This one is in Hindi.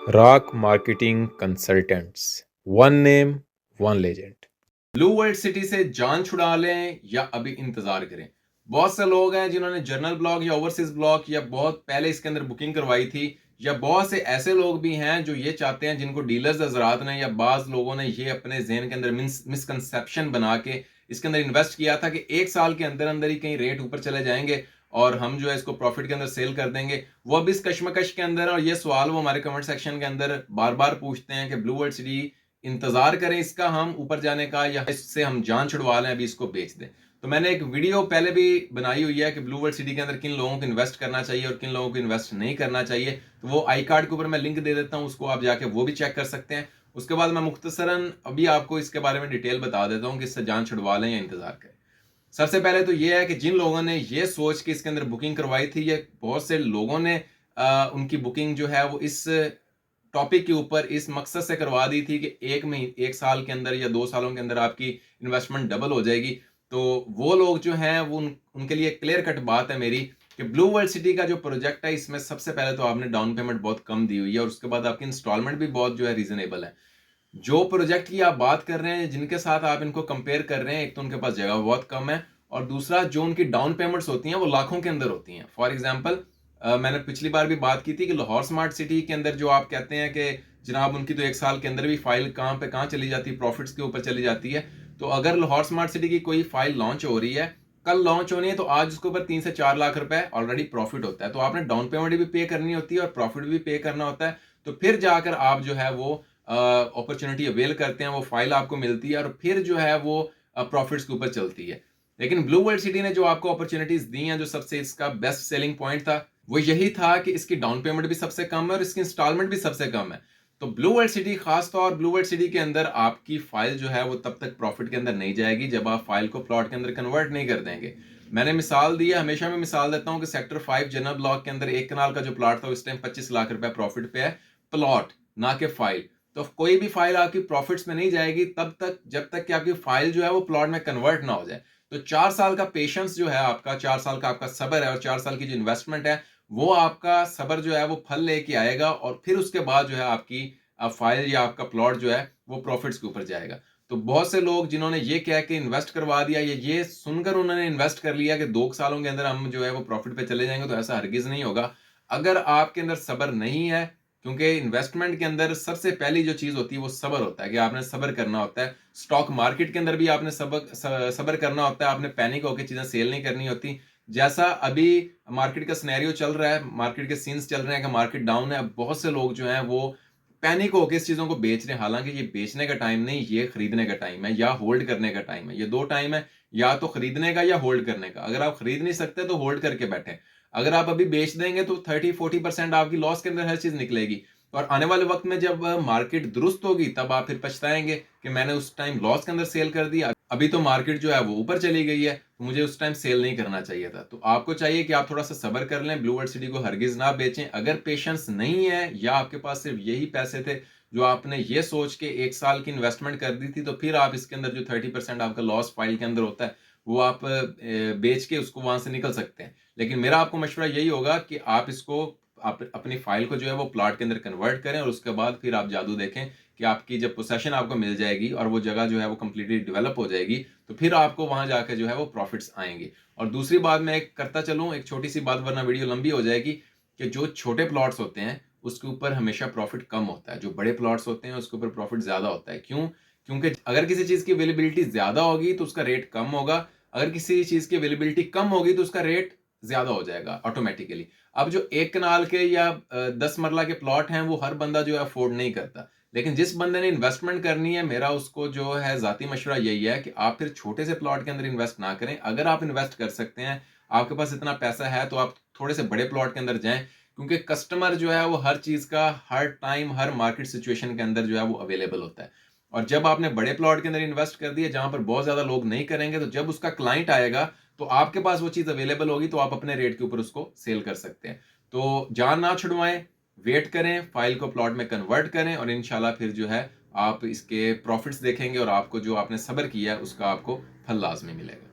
Rock marketing consultants, one name one legend. Blue world city से जान छुड़ा लें या अभी इंतजार करें। बहुत से लोग हैं जिन्होंने जर्नल ब्लॉक या ओवरसीज ब्लॉक या बहुत पहले इसके अंदर बुकिंग करवाई थी, या बहुत से ऐसे लोग भी हैं जो ये चाहते हैं, जिनको डीलर्स हजरात ने या बाज लोगों ने ये अपने जहन के अंदर मिसकंसेप्शन बना के इसके अंदर इन्वेस्ट किया था कि एक साल के अंदर अंदर ही कहीं रेट ऊपर चले जाएंगे और हम जो है इसको प्रॉफिट के अंदर सेल कर देंगे। वो अब इस कश्मकश के अंदर, और ये सवाल वो हमारे कमेंट सेक्शन के अंदर बार बार पूछते हैं कि ब्लू वर्ल्ड सिटी इंतजार करें इसका हम ऊपर जाने का, या इससे हम जान छुड़वा लें, अभी इसको बेच दें। तो मैंने एक वीडियो पहले भी बनाई हुई है कि ब्लू वर्ल्ड सिटी के अंदर किन लोगों को इन्वेस्ट करना चाहिए और किन लोगों को इन्वेस्ट नहीं करना चाहिए। तो वो आई कार्ड के ऊपर मैं लिंक दे देता हूं, उसको आप जाके वो भी चेक कर सकते हैं। उसके बाद मैं मुख्तसरन अभी आपको इसके बारे में डिटेल बता देता हूं कि इससे जान छुड़वा लें या इंतजार करें। सबसे पहले तो ये है कि जिन लोगों ने ये सोच के इसके अंदर बुकिंग करवाई थी, ये बहुत से लोगों ने उनकी बुकिंग जो है वो इस टॉपिक के ऊपर इस मकसद से करवा दी थी कि एक साल के अंदर या 2 सालों के अंदर आपकी इन्वेस्टमेंट डबल हो जाएगी। तो वो लोग जो हैं वो उनके लिए क्लियर कट बात है मेरी कि ब्लू वर्ल्ड सिटी का जो प्रोजेक्ट है, इसमें सबसे पहले तो आपने डाउन पेमेंट बहुत कम दी हुई है और उसके बाद आपकी इंस्टॉलमेंट भी बहुत जो है रीजनेबल है। जो प्रोजेक्ट की आप बात कर रहे हैं, जिनके साथ आप इनको कंपेयर कर रहे हैं, एक तो उनके पास जगह बहुत कम है और दूसरा जो उनकी डाउन पेमेंट्स होती हैं वो लाखों के अंदर होती हैं। फॉर एग्जांपल, मैंने पिछली बार भी बात की थी कि लाहौर स्मार्ट सिटी के अंदर जो आप कहते हैं कि जनाब उनकी तो एक साल के अंदर भी फाइल कहाँ पे कहाँ चली जाती है, प्रॉफिट्स के ऊपर चली जाती है। तो अगर लाहौर स्मार्ट सिटी की कोई फाइल लॉन्च हो रही है, कल लॉन्च होनी है, तो आज उसके ऊपर 3 से 4 लाख रुपए ऑलरेडी प्रॉफिट होता है। तो आपने डाउन पेमेंट भी पे करनी होती है और प्रॉफिट भी पे करना होता है। तो फिर जाकर आप जो है वो अपॉर्चुनिटी अवेल करते हैं, वो फाइल आपको मिलती है और फिर जो है वो प्रॉफिट्स के ऊपर चलती है। लेकिन ब्लू वर्ल्ड सिटी ने जो आपको अपॉर्चुनिटीज दी हैं, जो सबसे इसका बेस्ट सेलिंग पॉइंट था वो यही था कि इसकी डाउन पेमेंट भी सबसे कम है और इसकी इंस्टॉलमेंट भी सबसे कम है। तो ब्लू वर्ल्ड सिटी, खासतौर ब्लू वर्ल्ड सिटी के अंदर आपकी फाइल जो है वो तब तक प्रॉफिट के अंदर नहीं जाएगी जब आप फाइल को प्लॉट के अंदर कन्वर्ट नहीं कर देंगे। मैंने मिसाल दी है, हमेशा मैं मिसाल देता हूं कि सेक्टर 5 जनरल ब्लॉक के अंदर 1 कनाल का जो प्लॉट था उस टाइम 25 लाख रुपए प्रॉफिट पे है, प्लॉट ना के फाइल। तो कोई भी फाइल आपकी प्रॉफिट्स में नहीं जाएगी तब तक जब तक कि आपकी फाइल जो है वो प्लॉट में कन्वर्ट ना हो जाए। तो 4 साल का पेशेंस जो है आपका, 4 साल का आपका सब्र है और 4 साल की जो इन्वेस्टमेंट है, वो आपका सब्र जो है वो फल लेके आएगा और फिर उसके बाद जो है आपकी फाइल या आपका प्लॉट जो है वो प्रॉफिट्स के ऊपर जाएगा। तो बहुत से लोग जिन्होंने ये कह के इन्वेस्ट करवा दिया, ये सुनकर उन्होंने इन्वेस्ट कर लिया कि 2 सालों के अंदर हम जो है वो प्रॉफिट पे चले जाएंगे, तो ऐसा हरगिज नहीं होगा। अगर आपके अंदर सब्र नहीं है, क्योंकि इन्वेस्टमेंट के अंदर सबसे पहली जो चीज होती है वो सब्र होता है कि आपने सब्र करना होता है। स्टॉक मार्केट के अंदर भी आपने सब्र करना होता है, आपने पैनिक होकर चीजें सेल नहीं करनी होती। जैसा अभी मार्केट का सिनेरियो चल रहा है, मार्केट के सीन्स चल रहे हैं कि मार्केट डाउन है, अब बहुत से लोग जो हैं वो पैनिक होकर इस चीजों को बेच रहे हैं। हालांकि ये बेचने का टाइम नहीं, ये खरीदने का टाइम है या होल्ड करने का टाइम है। ये दो टाइम है, या तो खरीदने का या होल्ड करने का। अगर आप खरीद नहीं सकते तो होल्ड करके बैठे। अगर आप अभी बेच देंगे तो 30-40% आपकी लॉस के अंदर हर चीज निकलेगी और आने वाले वक्त में जब मार्केट दुरुस्त होगी तब आप फिर पछताएंगे कि मैंने उस टाइम लॉस के अंदर सेल कर दिया। अभी तो मार्केट जो है वो ऊपर चली गई है, तो मुझे उस टाइम सेल नहीं करना चाहिए था। तो आपको चाहिए कि आप थोड़ा सा सब्र कर लें, ब्लू वर्ल्ड सिटी को हरगिज ना बेचें। अगर पेशेंस नहीं है या आपके पास सिर्फ यही पैसे थे जो आपने ये सोच के एक साल की इन्वेस्टमेंट कर दी थी, तो फिर आप इसके अंदर जो 30% आपका लॉस फाइल के अंदर होता है वो आप बेच के उसको वहां से निकल सकते हैं। लेकिन मेरा आपको मशवरा यही होगा कि आप इसको आप अपनी फाइल को जो है वो प्लॉट के अंदर कन्वर्ट करें और उसके बाद फिर आप जादू देखें कि आपकी जब पोसेशन आपको मिल जाएगी और वो जगह जो है वो कंप्लीटली डेवलप हो जाएगी, तो फिर आपको वहां जाकर जो है वो प्रॉफिट्स आएंगे। और दूसरी बात मैं एक करता चलूं, एक छोटी सी बात, वरना वीडियो लंबी हो जाएगी, कि जो छोटे प्लॉट्स होते हैं उसके ऊपर हमेशा प्रॉफिट कम होता है, जो बड़े प्लॉट्स होते हैं उसके ऊपर प्रॉफिट ज्यादा होता है। क्यों? क्योंकि अगर किसी चीज की अवेलेबिलिटी ज्यादा होगी तो उसका रेट कम होगा, अगर किसी चीज की अवेलेबिलिटी कम होगी तो उसका रेट ज्यादा हो जाएगा ऑटोमेटिकली। अब जो 1 कनाल के या 10 मरला के प्लॉट हैं वो हर बंदा जो है अफोर्ड नहीं करता, लेकिन जिस बंदे ने इन्वेस्टमेंट करनी है, मेरा उसको जो है जाती मशवरा यही है कि आप फिर छोटे से प्लॉट के अंदर इन्वेस्ट ना करें। अगर आप इन्वेस्ट कर सकते हैं, आपके पास इतना पैसा है, तो आप थोड़े से बड़े प्लॉट के अंदर जाएं, क्योंकि कस्टमर जो है वो हर चीज का हर टाइम हर मार्केट सिचुएशन के अंदर जो है वो अवेलेबल होता है। और जब आपने बड़े प्लॉट के अंदर इन्वेस्ट कर दिया जहां पर बहुत ज्यादा लोग नहीं करेंगे, तो जब उसका क्लाइंट आएगा तो आपके पास वो चीज अवेलेबल होगी, तो आप अपने रेट के ऊपर उसको सेल कर सकते हैं। तो जान ना छुड़वाएं, वेट करें, फाइल को प्लॉट में कन्वर्ट करें और इंशाल्लाह फिर जो है आप इसके प्रॉफिट्स देखेंगे और आपको जो आपने सब्र किया है उसका आपको फल लाजमी मिलेगा।